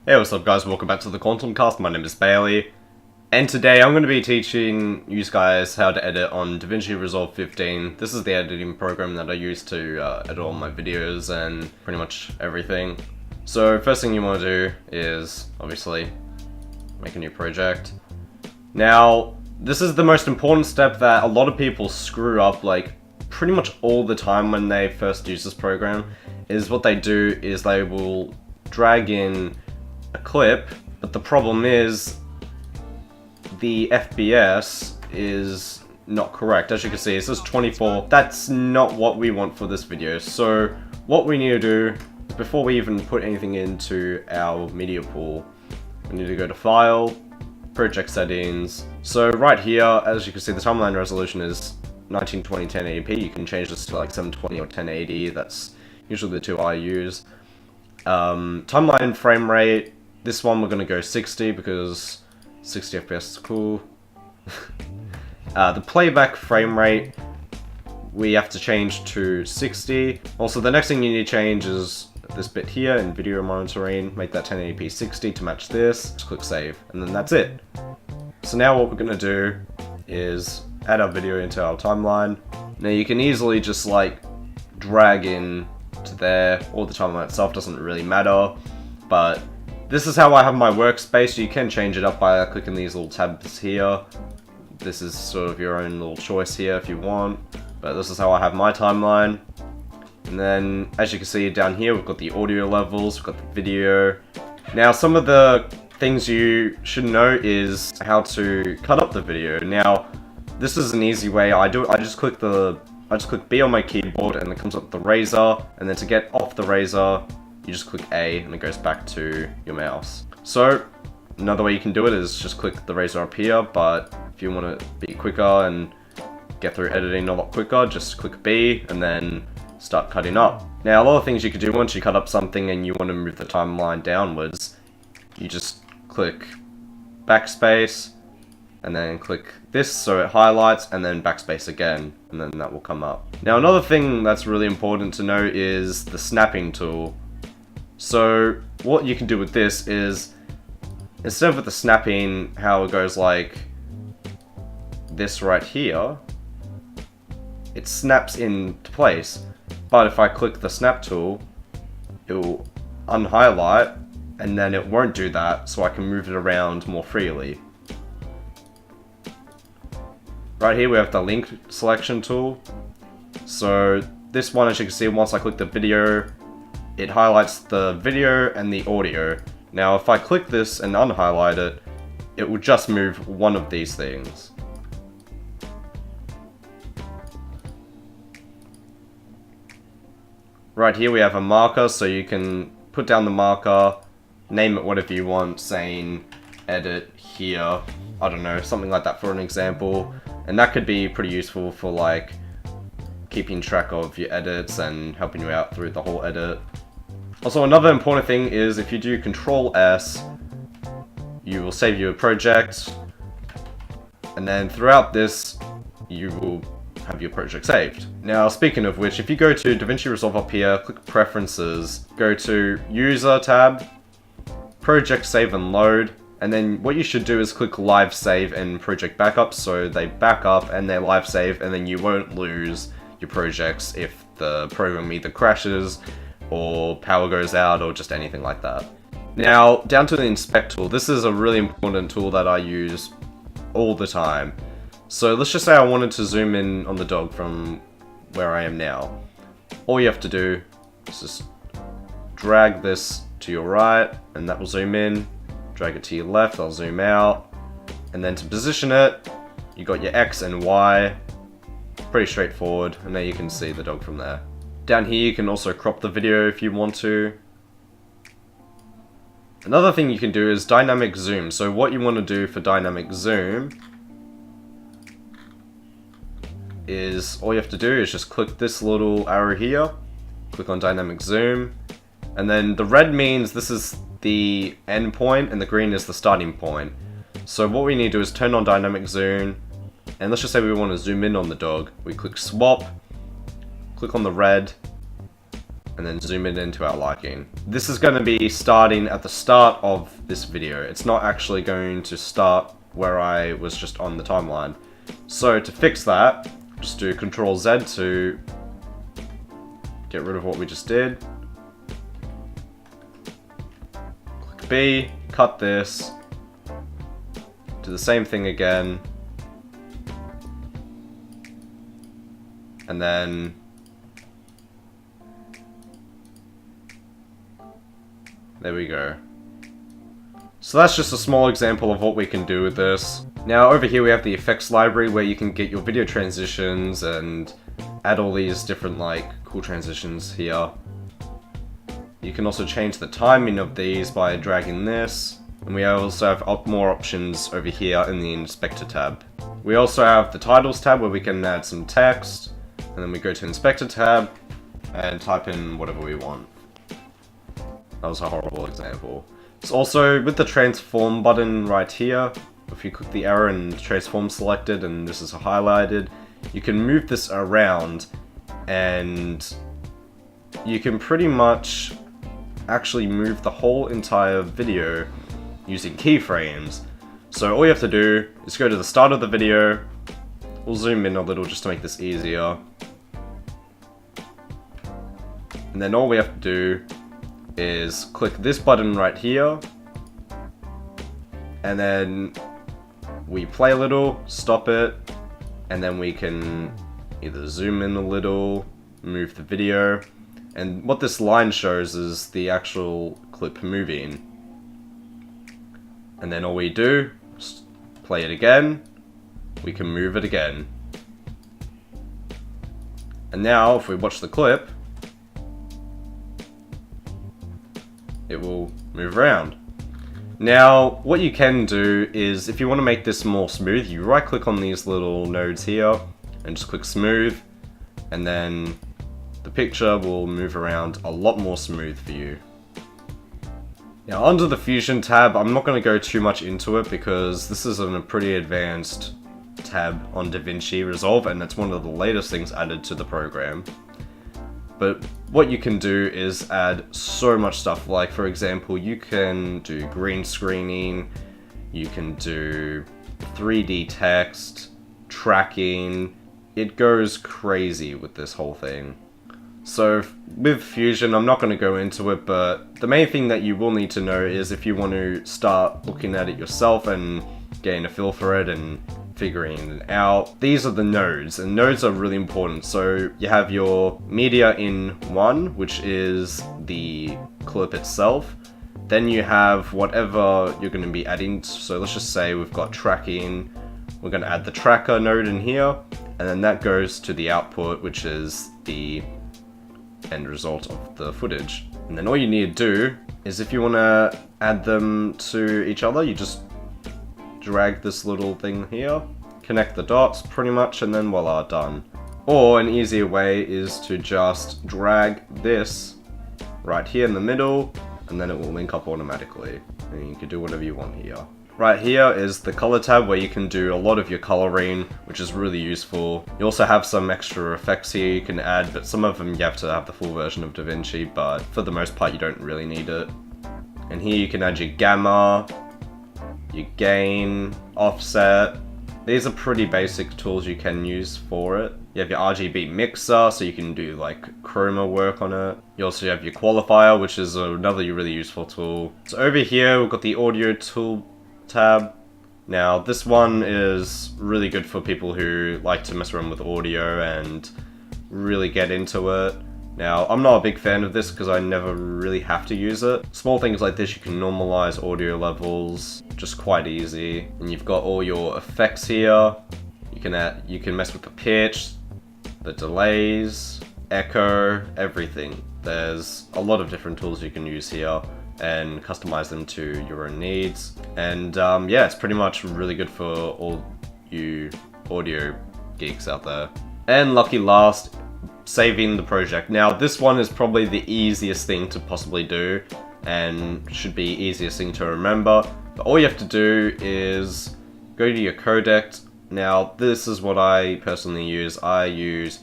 Hey, what's up guys, welcome back to the Quantumcast. My name is Bailey, and today I'm going to be teaching you guys how to edit on Davinchi Resolve 15. This is the editing program that I use to edit all my videos and pretty much everything. So first thing you want to do is, obviously, make a new project. Now, this is the most important step that a lot of people screw up, like, pretty much all the time when they first use this program, is what they do is they will drag in a clip, but the problem is the FPS is not correct. As you can see, it says 24. That's not what we want for this video. So what we need to do, before we even put anything into our media pool, we need to go to File, Project Settings. So right here, as you can see, the timeline resolution is 1920 1080p. You can change this to like 720 or 1080. That's usually the two I use. Timeline frame rate, this one we're going to go 60 because 60 FPS is cool. The playback frame rate, we have to change to 60. Also, the next thing you need to change is this bit here in video monitoring. Make that 1080p 60 to match this. Just click save, and then that's it. So now what we're going to do is add our video into our timeline. Now you can easily just like drag in to there, or the timeline itself doesn't really matter, but this is how I have my workspace. You can change it up by clicking these little tabs here. This is sort of your own little choice here if you want, but this is how I have my timeline. And then, as you can see down here, we've got the audio levels, we've got the video. Now, some of the things you should know is how to cut up the video. Now, this is an easy way. I just click B on my keyboard, and it comes up with the razor. And then to get off the razor, you just click A, and it goes back to your mouse. So, another way you can do it is just click the razor up here, but if you want to be quicker and get through editing a lot quicker, just click B, and then start cutting up. Now, a lot of things you could do once you cut up something and you want to move the timeline downwards, you just click backspace, and then click this so it highlights, and then backspace again, and then that will come up. Now, another thing that's really important to know is the snapping tool. So what you can do with this is, instead of with the snapping, how it goes like this right here, it snaps into place. But if I click the snap tool, it will unhighlight, and then it won't do that, so I can move it around more freely. Right here we have the link selection tool. So this one, as you can see, once I click the video, it highlights the video and the audio. Now if I click this and unhighlight it, it will just move one of these things. Right here we have a marker, so you can put down the marker, name it whatever you want, saying edit here, I don't know, something like that for an example. And that could be pretty useful for like keeping track of your edits and helping you out through the whole edit. Also, another important thing is if you do Control S, you will save your project, and then throughout this, you will have your project saved. Now, speaking of which, if you go to Davinchi Resolve up here, click Preferences, go to User tab, Project Save and Load, and then what you should do is click Live Save and Project Backup, so they back up and they live save, and then you won't lose your projects if the program either crashes or power goes out or just anything like that. Now, down to the Inspect tool. This is a really important tool that I use all the time. So let's just say I wanted to zoom in on the dog from where I am now. All you have to do is just drag this to your right, and that will zoom in. Drag it to your left, I'll zoom out. And then to position it, you got your X and Y. Pretty straightforward, and there you can see the dog from there. Down here you can also crop the video if you want to. Another thing you can do is dynamic zoom. So what you want to do for dynamic zoom is, all you have to do is just click this little arrow here, click on dynamic zoom, and then the red means this is the end point and the green is the starting point. So what we need to do is turn on dynamic zoom, and let's just say we want to zoom in on the dog. We click swap, click on the red, and then zoom it into our liking. This is going to be starting at the start of this video. It's not actually going to start where I was just on the timeline. So to fix that, just do Ctrl Z to get rid of what we just did. Click B, cut this, do the same thing again, and then there we go. So that's just a small example of what we can do with this. Now over here we have the effects library where you can get your video transitions and add all these different like cool transitions here. You can also change the timing of these by dragging this. And we also have more options over here in the Inspector tab. We also have the Titles tab where we can add some text. And then we go to Inspector tab and type in whatever we want. That was a horrible example. It's also with the Transform button right here. If you click the arrow and Transform selected and this is highlighted, you can move this around and you can pretty much actually move the whole entire video using keyframes. So all you have to do is go to the start of the video. We'll zoom in a little just to make this easier. And then all we have to do is click this button right here. And then we play a little, stop it, and then we can either zoom in a little, move the video. And what this line shows is the actual clip moving. And then all we do is play it again, we can move it again. And now if we watch the clip, it will move around. Now what you can do is if you want to make this more smooth, you right click on these little nodes here and just click smooth, and then the picture will move around a lot more smooth for you. Now under the Fusion tab, I'm not going to go too much into it because this is a pretty advanced tab on Davinchi Resolve and it's one of the latest things added to the program. But what you can do is add so much stuff, like for example you can do green screening, you can do 3D text, tracking, it goes crazy with this whole thing. So with Fusion, I'm not going to go into it, but the main thing that you will need to know is if you want to start looking at it yourself and getting a feel for it and figuring it out, these are the nodes, and nodes are really important. So you have your media in one, which is the clip itself. Then you have whatever you're going to be adding. So let's just say we've got tracking. We're going to add the tracker node in here, and then that goes to the output, which is the end result of the footage. And then all you need to do is if you want to add them to each other, you just drag this little thing here, connect the dots pretty much, and then voila, done. Or an easier way is to just drag this right here in the middle, and then it will link up automatically. And you can do whatever you want here. Right here is the color tab where you can do a lot of your coloring, which is really useful. You also have some extra effects here you can add, but some of them you have to have the full version of Davinci, but for the most part you don't really need it. And here you can add your gamma, your gain, offset. These are pretty basic tools you can use for it. You have your RGB mixer, so you can do like chroma work on it. You also have your qualifier, which is another really useful tool. So over here we've got the audio tool tab. Now this one is really good for people who like to mess around with audio and really get into it. Now I'm not a big fan of this because I never really have to use it. Small things like this you can normalize audio levels just quite easy, and you've got all your effects here. You can mess with the pitch, the delays, echo, everything. There's a lot of different tools you can use here and customize them to your own needs. And yeah, it's pretty much really good for all you audio geeks out there. And lucky last, saving the project. Now this one is probably the easiest thing to possibly do and should be easiest thing to remember. But all you have to do is go to your codec. Now this is what I personally use. I use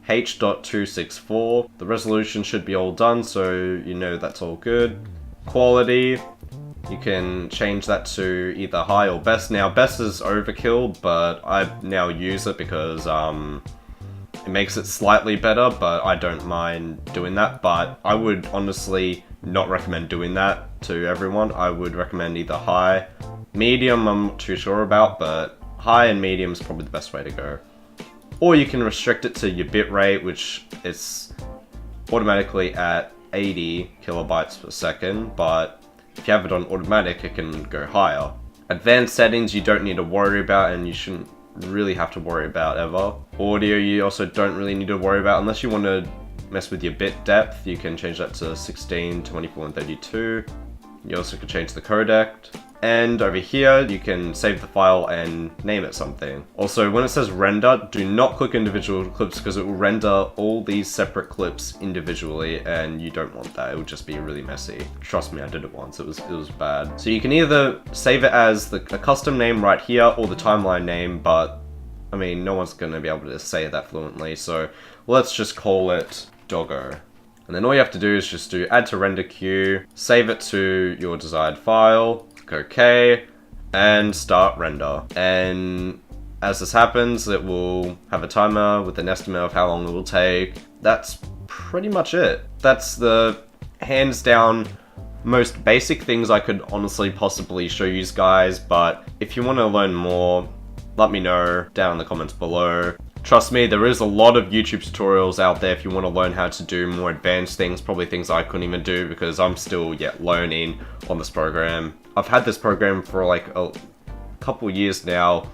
H.264. The resolution should be all done, so you know that's all good. Quality, you can change that to either high or best. Now best is overkill, but I now use it because it makes it slightly better, but I don't mind doing that. But I would honestly not recommend doing that to everyone. I would recommend either high. Medium I'm not too sure about, but high and medium is probably the best way to go. Or you can restrict it to your bitrate, which is automatically at 80 kilobytes per second, but if you have it on automatic, it can go higher. Advanced settings you don't need to worry about, and you shouldn't really have to worry about ever. Audio you also don't really need to worry about unless you want to mess with your bit depth. You can change that to 16, 24, and 32. You also can change the codec. And over here, you can save the file and name it something. Also, when it says render, do not click individual clips because it will render all these separate clips individually, and you don't want that. It would just be really messy. Trust me, I did it once. It was bad. So you can either save it as a custom name right here or the timeline name, but I mean, no one's going to be able to say that fluently. So let's just call it Doggo. And then all you have to do is just do add to render queue, save it to your desired file, click OK, and start render. And as this happens, it will have a timer with an estimate of how long it will take. That's pretty much it. That's the hands down most basic things I could honestly possibly show you guys, but if you want to learn more, let me know down in the comments below. Trust me, there is a lot of YouTube tutorials out there if you want to learn how to do more advanced things, probably things I couldn't even do because I'm still yet learning on this program. I've had this program for like a couple years now,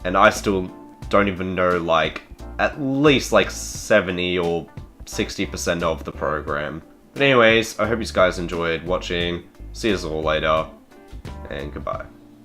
and I still don't even know like at least like 70 or 60% of the program. But anyways, I hope you guys enjoyed watching. See you all later, and goodbye.